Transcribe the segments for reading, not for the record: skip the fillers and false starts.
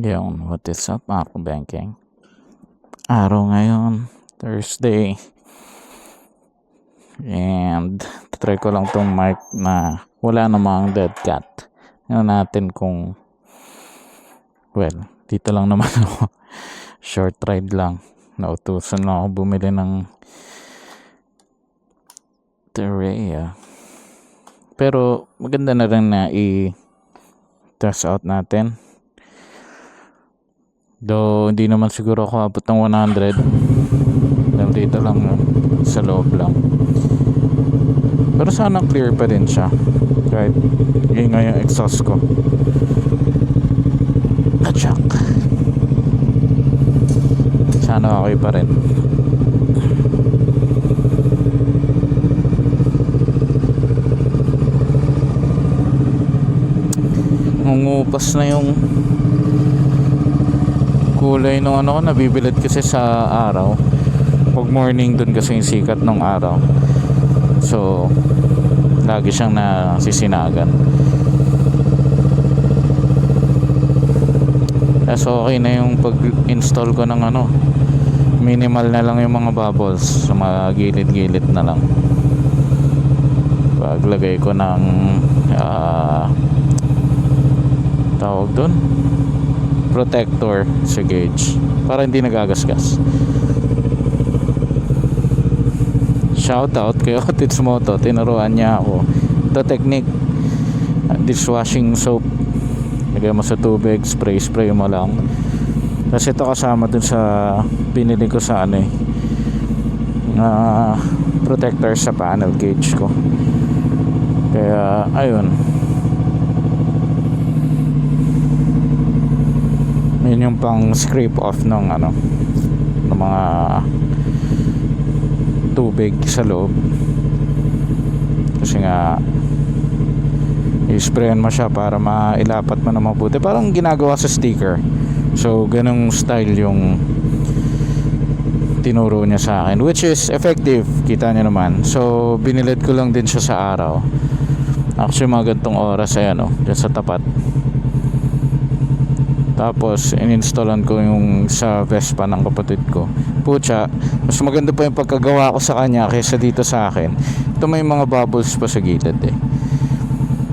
Yung what is up mga banking. Araw ngayon, Thursday. And try ko lang tong mic na wala namang dead cat. Ano natin kung dito lang naman ako. Short ride lang. Nautusan lang ako bumili ng Terrea. Pero maganda na rin na i-test out natin. Though hindi naman siguro ako abot ng 100. Dahil dito lang sa loob lang. Pero sana clear pa din siya. Kahit ingay yung exhaust ko. Atsak. Sana okay pa rin. Ngupas na yung kulay nung ano ko, nabibilad kasi sa araw. Pag morning dun kasi yung sikat ng araw. So lagi siyang nasisinagan. So okay na yung pag-install ko ng ano, minimal na lang yung mga bubbles sa mga gilid-gilid na lang. Paglagay ko ng tawag dun, protector sa gauge para hindi nagagasgas. Shout out kay Otis Moto, tinuruan niya ako ito technique. Dishwashing soap, lagay mo sa tubig, spray mo lang. Tapos ito kasama dun sa binili ko sa protector sa panel gauge ko. Kaya ayun, yun yung pang scrape off ng mga tubig sa loob. Kasi nga i-sprayan mo siya para mailapat mo na mabuti, parang ginagawa sa sticker. So ganung style yung tinuro niya sa akin, which is effective, kita niyo naman. So binilid ko lang din siya sa araw. Actually mga gantong oras ay dyan sa tapat. Tapos in-installan ko yung sa Vespa ng kapatid ko. Pucha, mas maganda pa yung pagkagawa ko sa kanya kaysa dito sa akin. Ito may mga bubbles pa sa gilid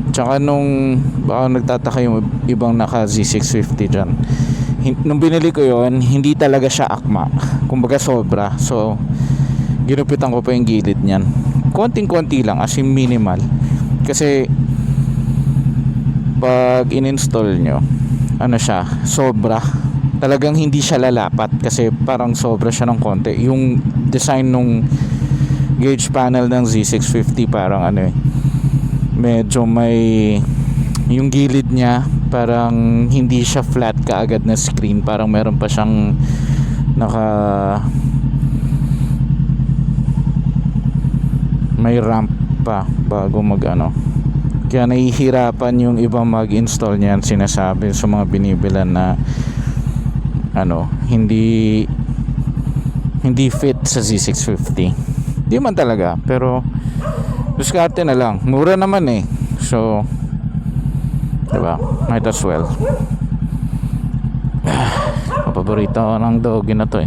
Tsaka nung baka nagtataka yung ibang naka Z650 dyan, nung binili ko yon, hindi talaga siya akma, kumbaga sobra. So ginupitan ko pa yung gilid niyan, konting-konti lang, as in minimal. Kasi pag in-install nyo, siya, sobra. Talagang hindi siya lalapat kasi parang sobra siya ng konti. Yung design nung gauge panel ng Z650 parang medyo may yung gilid niya, parang hindi siya flat kaagad na screen. Parang meron pa siyang may ramp pa bago kaya nahihirapan yung ibang mag-install niyan, sinasabi sa mga binibilan na hindi fit sa Z650. Di man talaga, pero diskarte na lang, mura naman so diba, might as well. Paborito ko ng doggy na to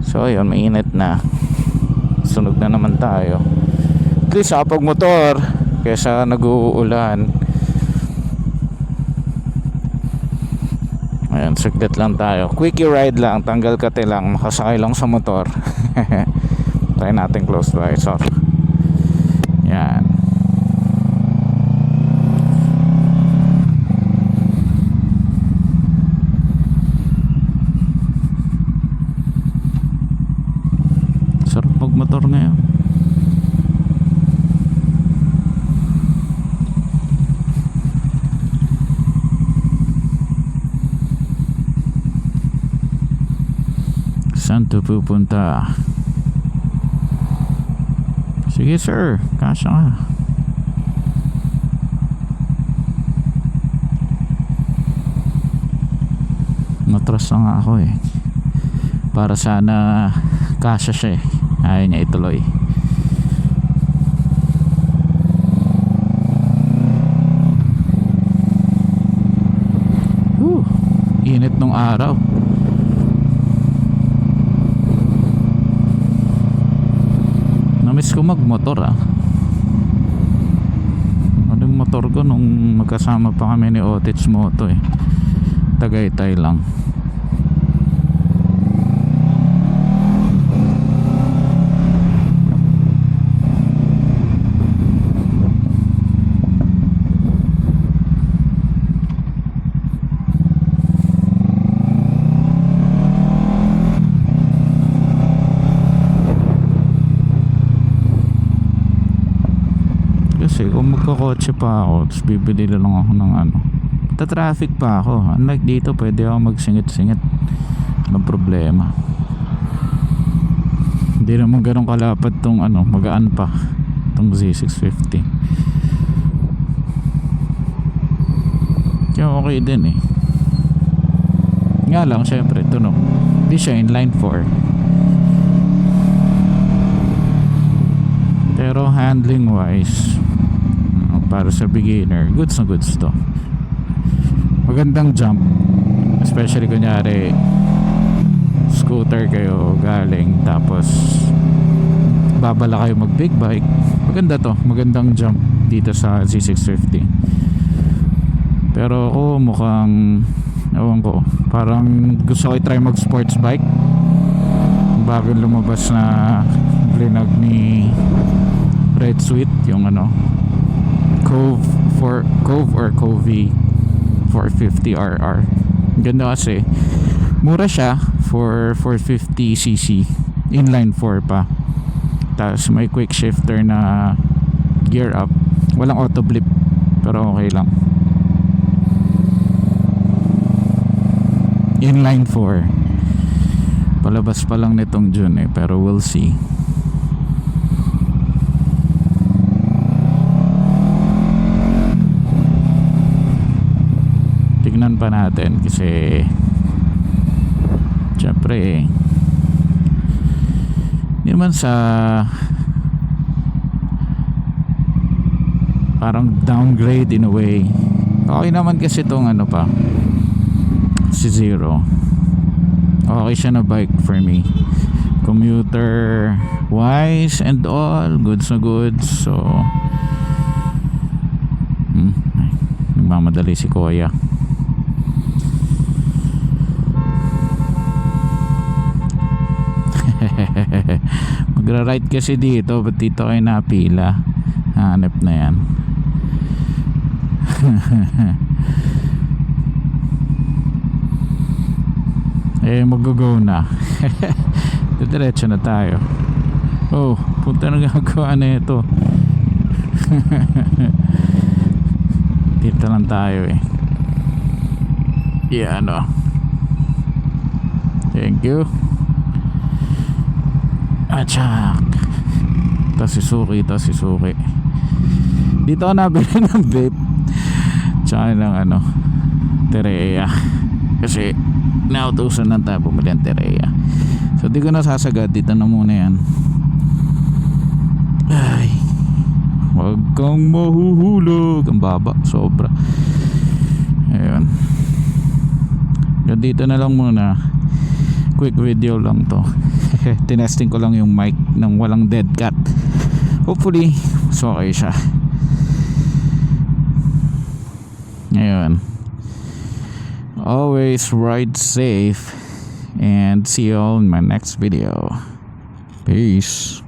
So ayun, mainit na, sunog na naman tayo. At least pag motor kesa nag-uulan. Ayan, saglit lang tayo, quickie ride lang, tanggal kate lang, makasakay lang sa motor. Try natin close to visor. Yan. Sarap magmotor ngayon. Saan to pupunta? Sige sir, kasya ka. Matras na nga ako para sana kasya siya ayaw niya ituloy. init nung araw. Namiss ko magmotor Anong motor ko nung magkasama pa kami ni Otits Moto Tagaytay lang. Kasi kung magkakotse pa ako tapos bibili lang ako ng traffic pa ako. Unlike dito pwede ako magsingit-singit, anong problema. Hindi naman ganun kalapad tong magaan pa tong Z650. Kaya okay din nga lang syempre tunog, hindi siya inline 4, pero handling wise para sa beginner, goods na goods to. Magandang jump, especially kunyari scooter kayo galing tapos babala kayo mag big bike. Maganda to, magandang jump dito sa Z650. Pero ako mukhang ewan ko, parang gusto ko i-try mag sports bike bago lumabas na vlog ni Red Sweet, yung Cove or Covey 450RR. Ganda kasi mura siya for 450cc, inline 4 pa, tapos may quick shifter na gear up, walang auto blip pero okay lang. Inline 4, palabas pa lang nitong June pero we'll see. Tignan pa natin kasi syempre hindi naman sa parang downgrade in a way. Okay naman kasi itong pa si Zero. Okay siya na bike for me, commuter wise and all, goods na goods. So nagmamadali si Kuya. Magra-ride kasi dito, ba't dito kayo napila? Hanap na yan. Mag-go na. Diretso na tayo. Punta na gagawa na ito. Dito lang tayo thank you. Atsak. Tas Suzuki. Dito ako nabili ng vape tsaka ng Terea, kasi nautusan lang tayo bumili ng Terea. So di ko nasasagad, dito na muna yan. Ay, wag kang mahuhulog. Ang baba, sobra. Ayun, dito na lang muna, quick video lang to. Tinesting ko lang yung mic ng walang dead cat. Hopefully so okay siya. Ngayon, always ride safe and see you all in my next video. Peace.